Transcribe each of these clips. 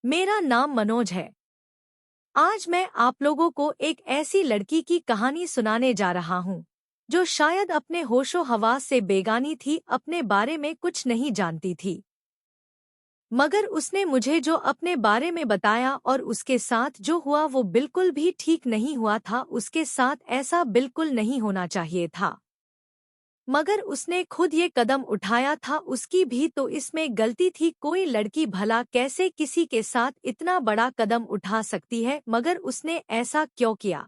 मेरा नाम मनोज है। आज मैं आप लोगों को एक ऐसी लड़की की कहानी सुनाने जा रहा हूँ जो शायद अपने होशो हवास से बेगानी थी, अपने बारे में कुछ नहीं जानती थी। मगर उसने मुझे जो अपने बारे में बताया और उसके साथ जो हुआ वो बिल्कुल भी ठीक नहीं हुआ था। उसके साथ ऐसा बिल्कुल नहीं होना चाहिए था। मगर उसने खुद ये कदम उठाया था, उसकी भी तो इसमें गलती थी। कोई लड़की भला कैसे किसी के साथ इतना बड़ा कदम उठा सकती है? मगर उसने ऐसा क्यों किया?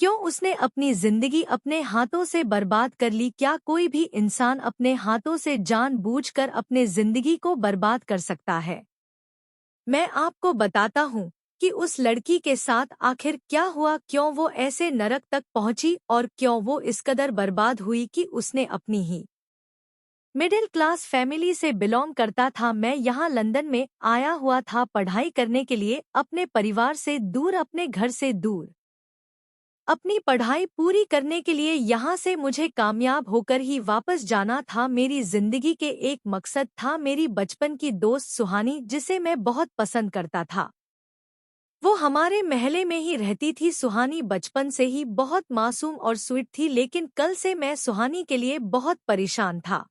क्यों उसने अपनी जिंदगी अपने हाथों से बर्बाद कर ली? क्या कोई भी इंसान अपने हाथों से जानबूझकर अपने जिंदगी को बर्बाद कर सकता है? मैं आपको बताता हूँ कि उस लड़की के साथ आखिर क्या हुआ, क्यों वो ऐसे नरक तक पहुंची और क्यों वो इस कदर बर्बाद हुई कि उसने अपनी ही मिडिल क्लास फैमिली से बिलोंग करता था। मैं यहाँ लंदन में आया हुआ था पढ़ाई करने के लिए, अपने परिवार से दूर, अपने घर से दूर। अपनी पढ़ाई पूरी करने के लिए यहाँ से मुझे कामयाब होकर ही वापस जाना था। मेरी जिंदगी के एक मकसद था, मेरी बचपन की दोस्त सुहानी, जिसे मैं बहुत पसंद करता था। वो हमारे महले में ही रहती थी। सुहानी बचपन से ही बहुत मासूम और स्वीट थी, लेकिन कल से मैं सुहानी के लिए बहुत परेशान था।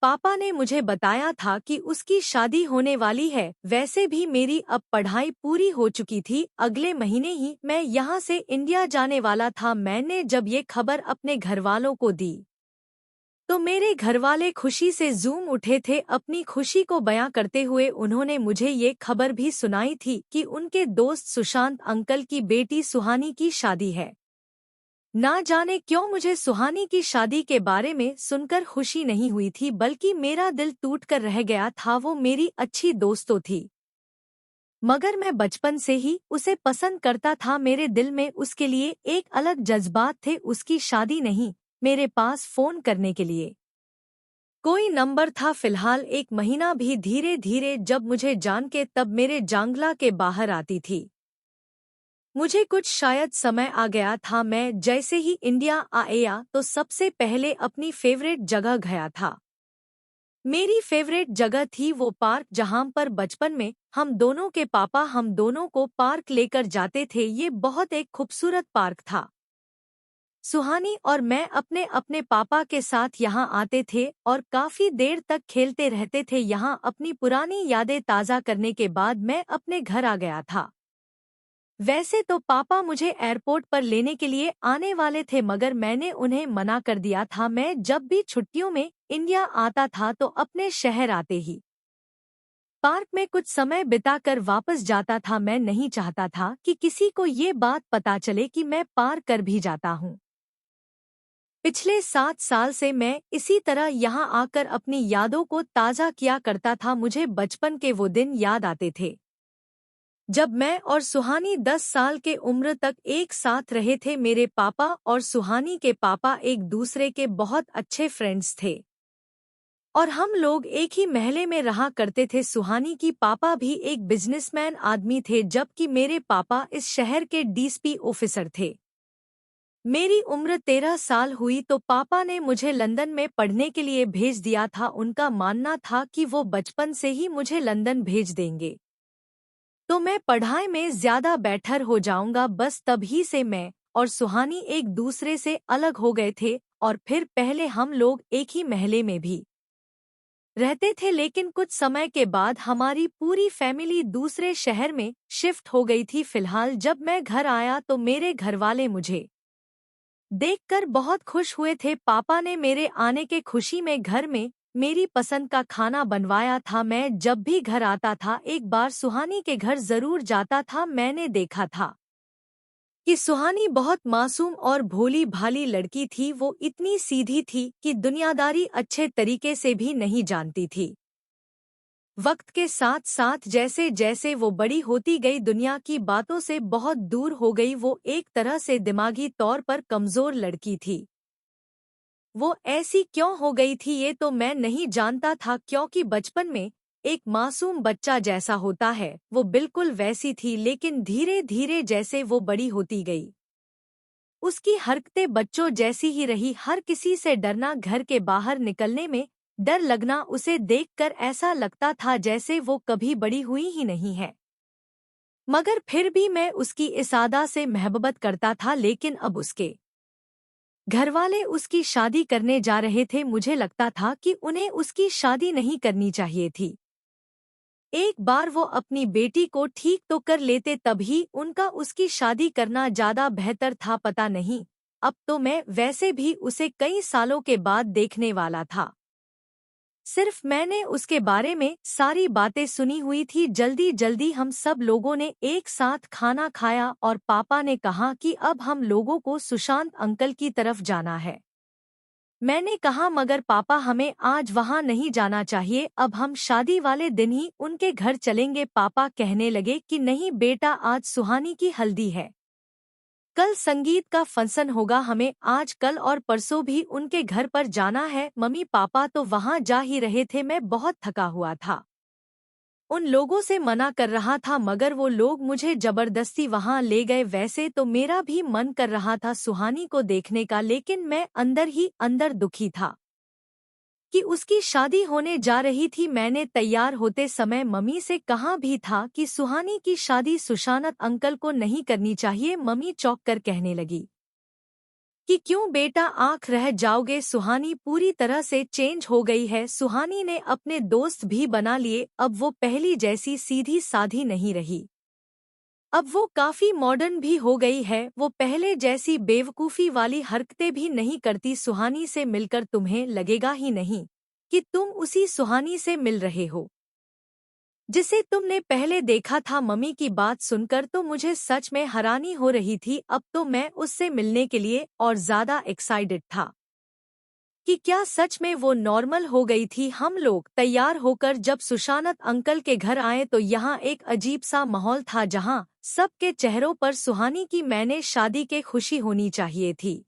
पापा ने मुझे बताया था कि उसकी शादी होने वाली है। वैसे भी मेरी अब पढ़ाई पूरी हो चुकी थी, अगले महीने ही मैं यहाँ से इंडिया जाने वाला था। मैंने जब ये खबर अपने घरवालों को दी तो मेरे घरवाले खुशी से झूम उठे थे। अपनी खुशी को बयां करते हुए उन्होंने मुझे ये खबर भी सुनाई थी कि उनके दोस्त सुशांत अंकल की बेटी सुहानी की शादी है। ना जाने क्यों मुझे सुहानी की शादी के बारे में सुनकर खुशी नहीं हुई थी, बल्कि मेरा दिल टूटकर रह गया था। वो मेरी अच्छी दोस्त तो थी, मगर मैं बचपन से ही उसे पसंद करता था। मेरे दिल में उसके लिए एक अलग जज्बात थे। उसकी शादी नहीं, मेरे पास फोन करने के लिए कोई नंबर था। फिलहाल एक महीना भी धीरे धीरे जब मुझे जान के तब मेरे जांगला के बाहर आती थी। मुझे कुछ शायद समय आ गया था। मैं जैसे ही इंडिया आया तो सबसे पहले अपनी फेवरेट जगह गया था। मेरी फेवरेट जगह थी वो पार्क, जहां पर बचपन में हम दोनों के पापा हम दोनों को पार्क लेकर जाते थे। ये बहुत एक खूबसूरत पार्क था। सुहानी और मैं अपने अपने पापा के साथ यहाँ आते थे और काफी देर तक खेलते रहते थे। यहाँ अपनी पुरानी यादें ताज़ा करने के बाद मैं अपने घर आ गया था। वैसे तो पापा मुझे एयरपोर्ट पर लेने के लिए आने वाले थे, मगर मैंने उन्हें मना कर दिया था। मैं जब भी छुट्टियों में इंडिया आता था तो अपने शहर आते ही पार्क में कुछ समय बिताकर वापस जाता था। मैं नहीं चाहता था कि किसी को ये बात पता चले कि मैं पार कर भी जाता हूँ। पिछले 7 साल से मैं इसी तरह यहाँ आकर अपनी यादों को ताज़ा किया करता था। मुझे बचपन के वो दिन याद आते थे जब मैं और सुहानी 10 साल के उम्र तक एक साथ रहे थे। मेरे पापा और सुहानी के पापा एक दूसरे के बहुत अच्छे फ्रेंड्स थे और हम लोग एक ही महले में रहा करते थे। सुहानी की पापा भी एक बिजनेसमैन आदमी थे, जबकि मेरे पापा इस शहर के डीएसपी ऑफिसर थे। मेरी उम्र 13 साल हुई तो पापा ने मुझे लंदन में पढ़ने के लिए भेज दिया था। उनका मानना था कि वो बचपन से ही मुझे लंदन भेज देंगे तो मैं पढ़ाई में ज्यादा बेहतर हो जाऊंगा। बस तभी से मैं और सुहानी एक दूसरे से अलग हो गए थे। और फिर पहले हम लोग एक ही महले में भी रहते थे, लेकिन कुछ समय के बाद हमारी पूरी फैमिली दूसरे शहर में शिफ्ट हो गई थी। फिलहाल जब मैं घर आया तो मेरे घरवाले मुझे देखकर बहुत खुश हुए थे। पापा ने मेरे आने के खुशी में घर में मेरी पसंद का खाना बनवाया था। मैं जब भी घर आता था एक बार सुहानी के घर जरूर जाता था। मैंने देखा था कि सुहानी बहुत मासूम और भोली भाली लड़की थी। वो इतनी सीधी थी कि दुनियादारी अच्छे तरीके से भी नहीं जानती थी। वक्त के साथ साथ जैसे जैसे वो बड़ी होती गई, दुनिया की बातों से बहुत दूर हो गई। वो एक तरह से दिमागी तौर पर कमजोर लड़की थी। वो ऐसी क्यों हो गई थी ये तो मैं नहीं जानता था, क्योंकि बचपन में एक मासूम बच्चा जैसा होता है वो बिल्कुल वैसी थी। लेकिन धीरे धीरे जैसे वो बड़ी होती गई उसकी हरकतें बच्चों जैसी ही रही। हर किसी से डरना, घर के बाहर निकलने में डर लगना उसे देखकर ऐसा लगता था जैसे वो कभी बड़ी हुई ही नहीं है। मगर फिर भी मैं उसकी इस अदा से महबत करता था, लेकिन अब उसके घरवाले उसकी शादी करने जा रहे थे। मुझे लगता था कि उन्हें उसकी शादी नहीं करनी चाहिए थी। एक बार वो अपनी बेटी को ठीक तो कर लेते, तभी उनका उसकी शादी करना ज्यादा बेहतर था। पता नहीं, अब तो मैं वैसे भी उसे कई सालों के बाद देखने वाला था। सिर्फ मैंने उसके बारे में सारी बातें सुनी हुई थी। जल्दी जल्दी हम सब लोगों ने एक साथ खाना खाया और पापा ने कहा कि अब हम लोगों को सुशांत अंकल की तरफ जाना है। मैंने कहा, मगर पापा, हमें आज वहां नहीं जाना चाहिए, अब हम शादी वाले दिन ही उनके घर चलेंगे। पापा कहने लगे कि नहीं बेटा, आज सुहानी की हल्दी है, कल संगीत का फंक्शन होगा, हमें आज कल और परसों भी उनके घर पर जाना है। मम्मी पापा तो वहां जा ही रहे थे, मैं बहुत थका हुआ था, उन लोगों से मना कर रहा था, मगर वो लोग मुझे जबरदस्ती वहां ले गए। वैसे तो मेरा भी मन कर रहा था सुहानी को देखने का, लेकिन मैं अंदर ही अंदर दुखी था कि उसकी शादी होने जा रही थी। मैंने तैयार होते समय मम्मी से कहा भी था कि सुहानी की शादी सुशांत अंकल को नहीं करनी चाहिए। मम्मी चौंक कर कहने लगी कि क्यों बेटा, आंख रह जाओगे, सुहानी पूरी तरह से चेंज हो गई है। सुहानी ने अपने दोस्त भी बना लिए, अब वो पहली जैसी सीधी साधी नहीं रही, अब वो काफी मॉडर्न भी हो गई है। वो पहले जैसी बेवकूफ़ी वाली हरकतें भी नहीं करती। सुहानी से मिलकर तुम्हें लगेगा ही नहीं कि तुम उसी सुहानी से मिल रहे हो जिसे तुमने पहले देखा था। मम्मी की बात सुनकर तो मुझे सच में हैरानी हो रही थी। अब तो मैं उससे मिलने के लिए और ज्यादा एक्साइटेड था कि क्या सच में वो नॉर्मल हो गई थी। हम लोग तैयार होकर जब सुशांत अंकल के घर आए तो यहाँ एक अजीब सा माहौल था, जहाँ सबके चेहरों पर सुहानी की मैंने शादी के खुशी होनी चाहिए थी,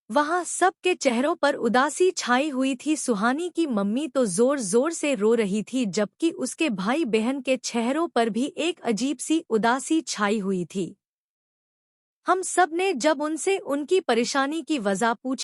वहाँ सबके चेहरों पर उदासी छाई हुई थी। सुहानी की मम्मी तो जोर जोर से रो रही थी, जबकि उसके भाई बहन के चेहरों पर भी एक अजीब सी उदासी छाई हुई थी। हम सब ने जब उनसे उनकी परेशानी की वजह पूछी